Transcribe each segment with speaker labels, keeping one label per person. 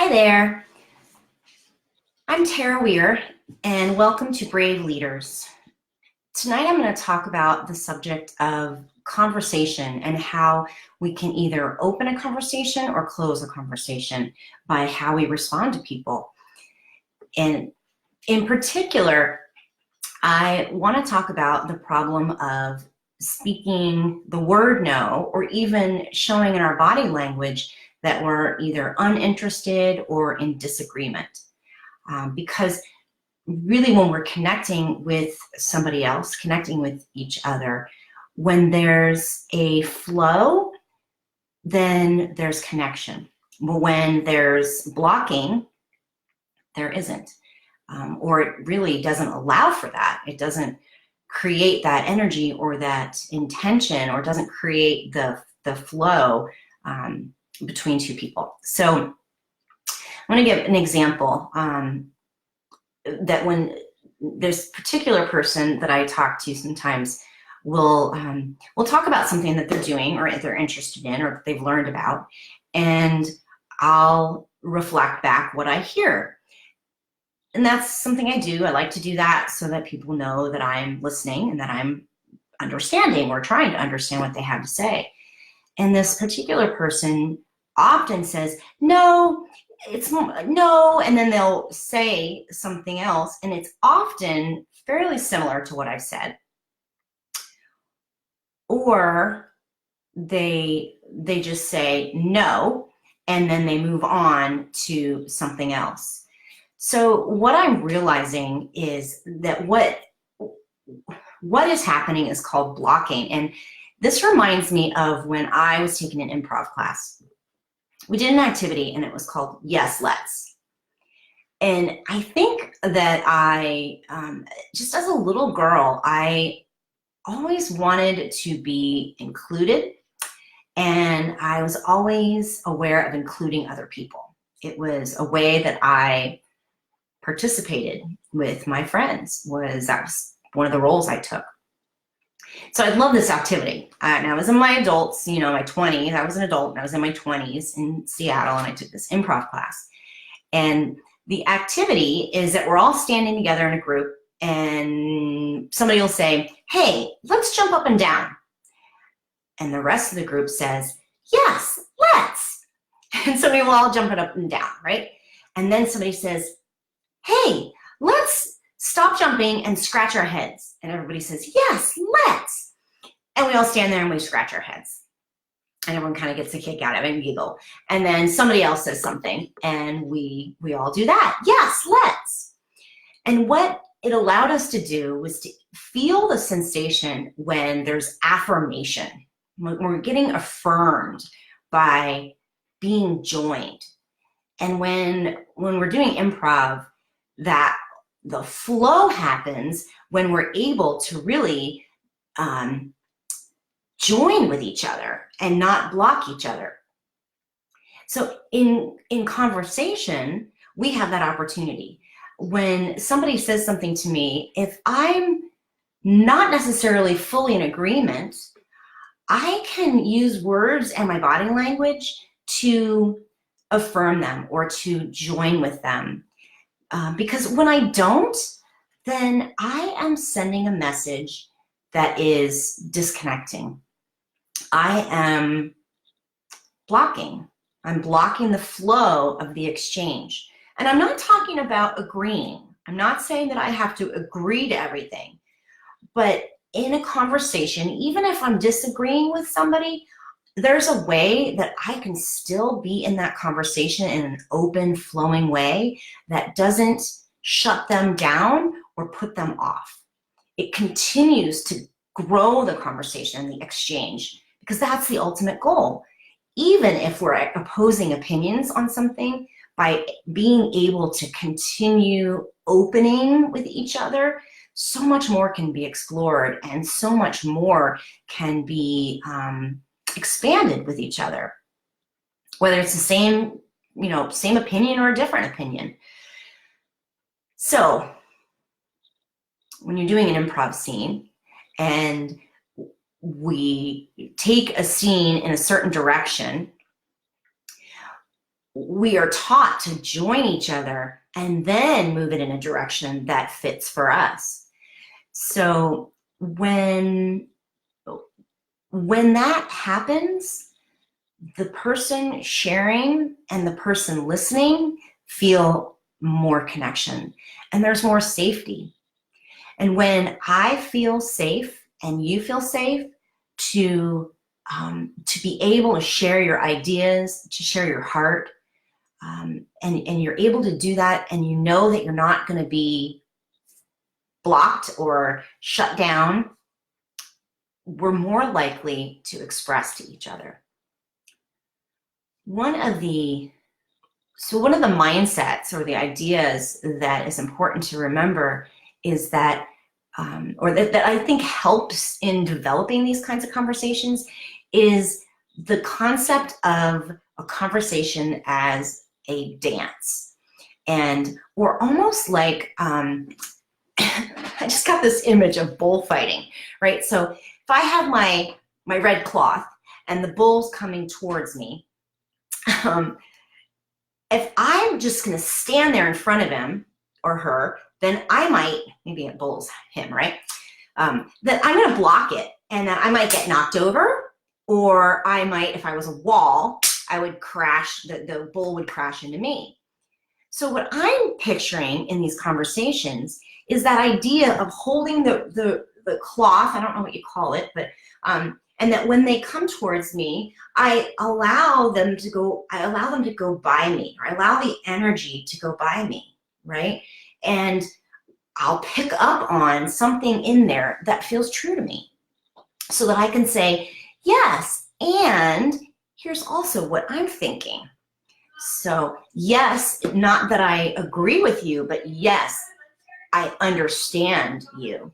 Speaker 1: Hi there, I'm Tara Weir, and welcome to Brave Leaders. Tonight I'm going to talk about the subject of conversation and how we can either open a conversation or close a conversation by how we respond to people. And in particular, I want to talk about the problem of speaking the word no, or even showing in our body language that we're either uninterested or in disagreement. Because really when we're connecting with somebody else, connecting with each other, when there's a flow, then there's connection. But when there's blocking, there isn't. Or it really doesn't allow for that. It doesn't create that energy or that intention, or doesn't create the flow between two people. So I'm going to give an example. That when there's a particular person that I talk to sometimes will talk about something that they're doing or they're interested in or that they've learned about, and I'll reflect back what I hear. And that's something I do. I like to do that so that people know that I'm listening and that I'm understanding or trying to understand what they have to say. And this particular person often says, no, it's no, and then they'll say something else, and it's often fairly similar to what I've said. Or they just say no, and then they move on to something else. So what I'm realizing is that what is happening is called blocking. And this reminds me of when I was taking an improv class. We did an activity and it was called Yes, Let's. And I think that I, just as a little girl, I always wanted to be included, and I was always aware of including other people. It was a way that I participated with my friends. That was one of the roles I took. So I love this activity. And I was in my adults, my 20s. I was an adult and I was in my 20s in Seattle, and I took this improv class. And the activity is that we're all standing together in a group, and somebody will say, hey, let's jump up and down. And the rest of the group says, yes, let's. And so we will all jump it up and down, right? And then somebody says, hey, let's stop jumping and scratch our heads. And everybody says, yes, let's. And we all stand there and we scratch our heads. And everyone kind of gets a kick out of it and giggle. And then somebody else says something, and we all do that. Yes, let's. And what it allowed us to do was to feel the sensation when there's affirmation, when we're getting affirmed by being joined. And when we're doing improv, that the flow happens when we're able to really join with each other and not block each other. So in conversation, we have that opportunity. When somebody says something to me, if I'm not necessarily fully in agreement, I can use words and my body language to affirm them or to join with them. Because when I don't, then I am sending a message that is disconnecting. I am blocking. I'm blocking the flow of the exchange. And I'm not talking about agreeing. I'm not saying that I have to agree to everything. But in a conversation, even if I'm disagreeing with somebody, there's a way that I can still be in that conversation in an open, flowing way that doesn't shut them down or put them off. It continues to grow the conversation and the exchange, because that's the ultimate goal. Even if we're opposing opinions on something, by being able to continue opening with each other, so much more can be explored and so much more can be expanded with each other, whether it's the same opinion or a different opinion. So when you're doing an improv scene and we take a scene in a certain direction, we are taught to join each other and then move it in a direction that fits for us. So when that happens, the person sharing and the person listening feel more connection, and there's more safety. And when I feel safe and you feel safe to be able to share your ideas, to share your heart, and you're able to do that, and you know that you're not going to be blocked or shut down, we're more likely to express to each other. One of the mindsets or the ideas that is important to remember is that, that I think helps in developing these kinds of conversations, is the concept of a conversation as a dance. And we're almost like, I just got this image of bullfighting, right? So if I have my red cloth and the bull's coming towards me, if I'm just going to stand there in front of him or her, then I might, maybe it bulls him, right? That I'm going to block it, and that I might get knocked over, or I might, if I was a wall, I would crash, the bull would crash into me. So what I'm picturing in these conversations is that idea of holding the cloth, I don't know what you call it, but and that when they come towards me, I allow them to go by me, or I allow the energy to go by me, right? And I'll pick up on something in there that feels true to me, so that I can say, yes, and here's also what I'm thinking. So yes, not that I agree with you, but yes, I understand you.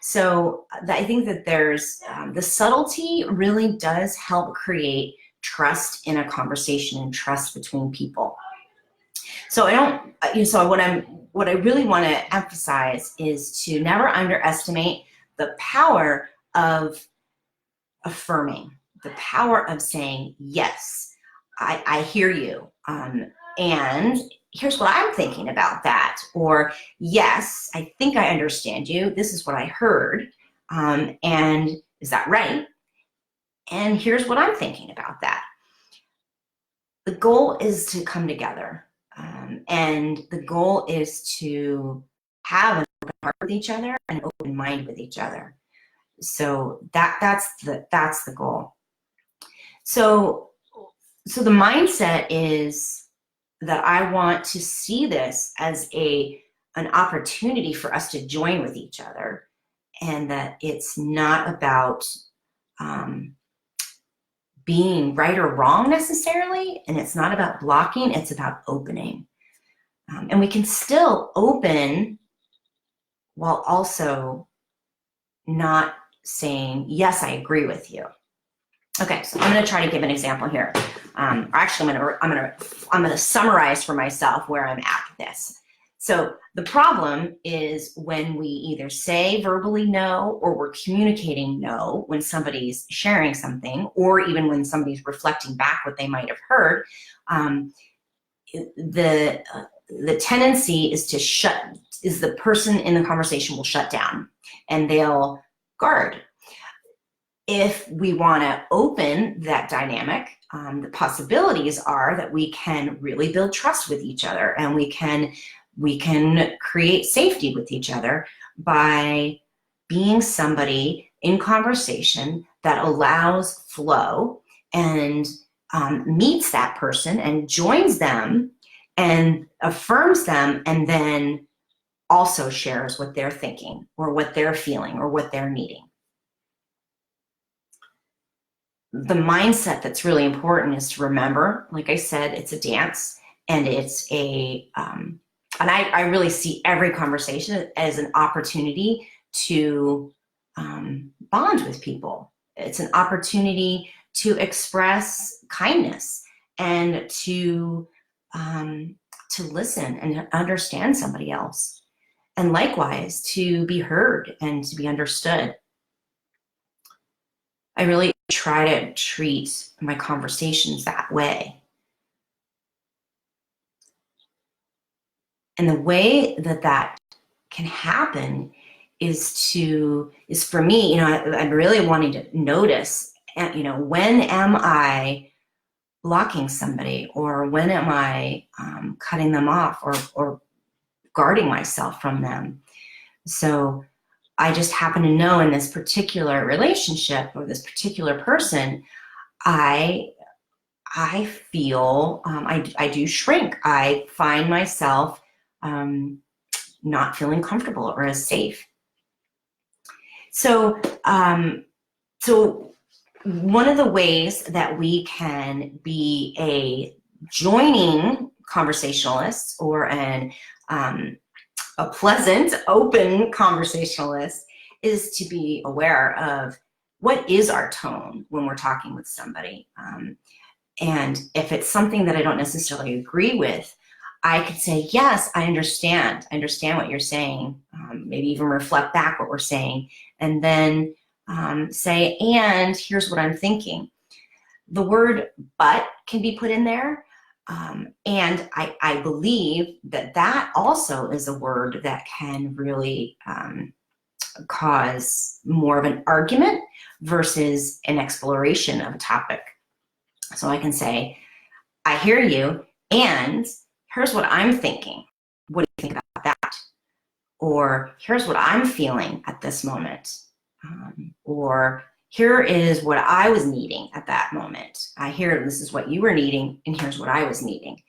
Speaker 1: So I think that there's the subtlety really does help create trust in a conversation and trust between people. So what I really want to emphasize is to never underestimate the power of affirming, the power of saying, yes, I hear you, and here's what I'm thinking about that, or yes, I think I understand you, this is what I heard, and is that right? And here's what I'm thinking about that. The goal is to come together, and the goal is to have an open heart with each other, an open mind with each other. So that's the goal. So the mindset is that I want to see this as an opportunity for us to join with each other, and that it's not about being right or wrong necessarily, and it's not about blocking, it's about opening. And we can still open while also not saying, yes, I agree with you. Okay, so I'm going to try to give an example here. Actually, I'm going to summarize for myself where I'm at with this. So the problem is when we either say verbally no, or we're communicating no when somebody's sharing something, or even when somebody's reflecting back what they might have heard. The tendency is the person in the conversation will shut down and they'll guard. If we want to open that dynamic, the possibilities are that we can really build trust with each other, and we can create safety with each other by being somebody in conversation that allows flow and meets that person and joins them and affirms them, and then also shares what they're thinking or what they're feeling or what they're needing. The mindset that's really important is to remember, like I said, it's a dance, and it's and I really see every conversation as an opportunity to bond with people. It's an opportunity to express kindness and to listen and understand somebody else, and likewise to be heard and to be understood. I really try to treat my conversations that way. And the way that that can happen is for me, I'm really wanting to notice, when am I blocking somebody, or when am I cutting them off, or guarding myself from them. So I just happen to know in this particular relationship or this particular person, I feel, I do shrink. I find myself not feeling comfortable or as safe. So, so one of the ways that we can be a joining conversationalist, or a pleasant, open conversationalist, is to be aware of what is our tone when we're talking with somebody. And if it's something that I don't necessarily agree with, I could say, yes, I understand. I understand what you're saying. Maybe even reflect back what we're saying, and then say, and here's what I'm thinking. The word but can be put in there. And I believe that that also is a word that can really cause more of an argument versus an exploration of a topic. So I can say, I hear you, and here's what I'm thinking. What do you think about that? Or here's what I'm feeling at this moment. Or here is what I was needing at that moment. I hear this is what you were needing, and here's what I was needing.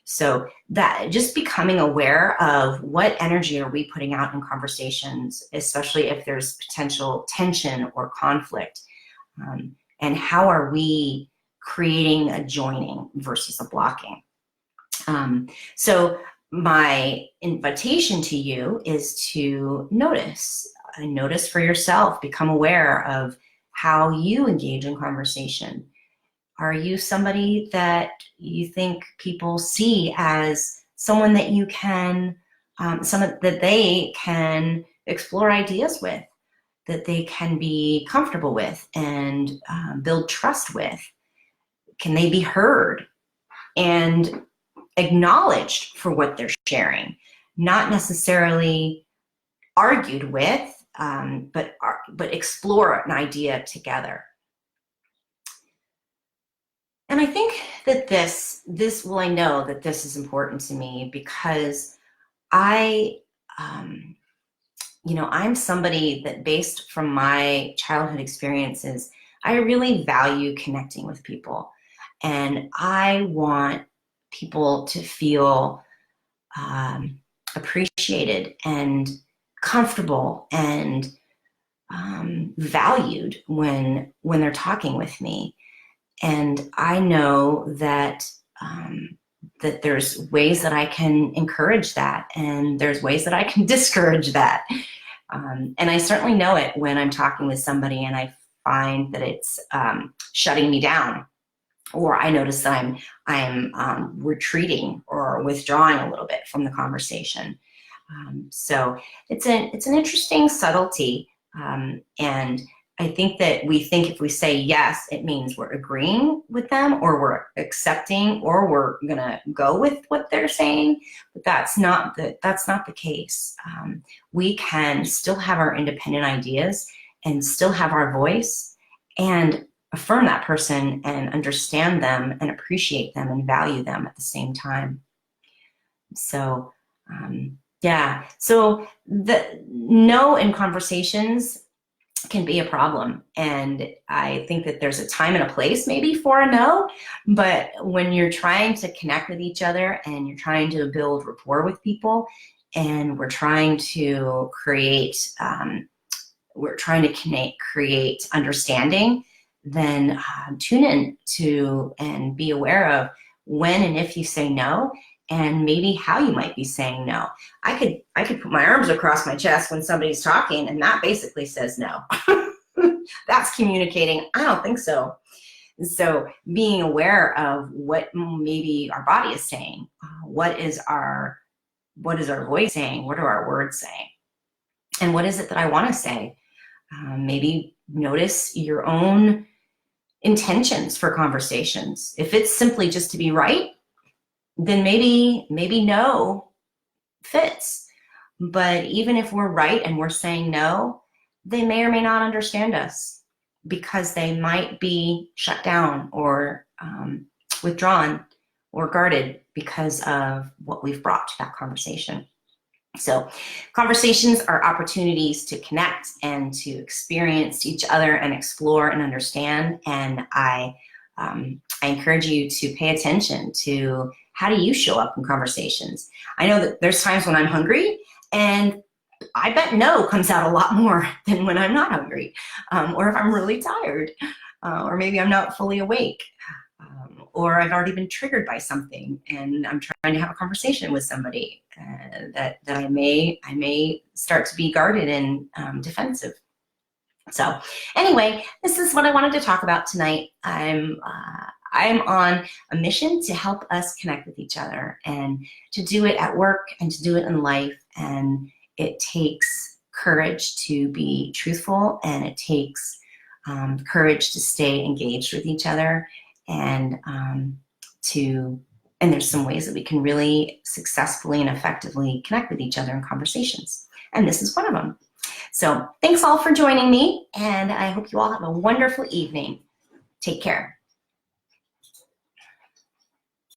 Speaker 1: So that just becoming aware of what energy are we putting out in conversations, especially if there's potential tension or conflict, and how are we creating a joining versus a blocking. So my invitation to you is to notice for yourself, become aware of how you engage in conversation. Are you somebody that you think people see as someone that you can, that they can explore ideas with, that they can be comfortable with and build trust with? Can they be heard and acknowledged for what they're sharing, not necessarily argued with, but explore an idea together? And I think that I know that this is important to me because I'm somebody that, based from my childhood experiences, I really value connecting with people. And I want people to feel appreciated and comfortable and valued when they're talking with me. And I know that that there's ways that I can encourage that, and there's ways that I can discourage that. And I certainly know it when I'm talking with somebody and I find that it's shutting me down, or I notice that I'm retreating or withdrawing a little bit from the conversation. So it's an interesting subtlety, and I think that we think if we say yes, it means we're agreeing with them, or we're accepting, or we're gonna go with what they're saying. But that's not the case. We can still have our independent ideas and still have our voice, and affirm that person and understand them and appreciate them and value them at the same time. So yeah, so the no in conversations can be a problem, and I think that there's a time and a place maybe for a no, but when you're trying to connect with each other and you're trying to build rapport with people, and we're trying to create create understanding, then tune in to and be aware of when and if you say no, and maybe how you might be saying no. I could put my arms across my chest when somebody's talking, and that basically says no. That's communicating, I don't think so. So being aware of what maybe our body is saying, what is our voice saying, what are our words saying, and what is it that I want to say? Maybe notice your own intentions for conversations. If it's simply just to be right, then maybe no fits. But even if we're right and we're saying no, they may or may not understand us because they might be shut down or withdrawn or guarded because of what we've brought to that conversation. So conversations are opportunities to connect and to experience each other and explore and understand. And I encourage you to pay attention to how do you show up in conversations. I know that there's times when I'm hungry, and I bet no comes out a lot more than when I'm not hungry, or if I'm really tired, or maybe I'm not fully awake. Or I've already been triggered by something and I'm trying to have a conversation with somebody that I may start to be guarded and defensive. So anyway, this is what I wanted to talk about tonight. I'm on a mission to help us connect with each other and to do it at work and to do it in life. And it takes courage to be truthful, and it takes courage to stay engaged with each other. And there's some ways that we can really successfully and effectively connect with each other in conversations. And this is one of them. So thanks all for joining me, and I hope you all have a wonderful evening. Take care.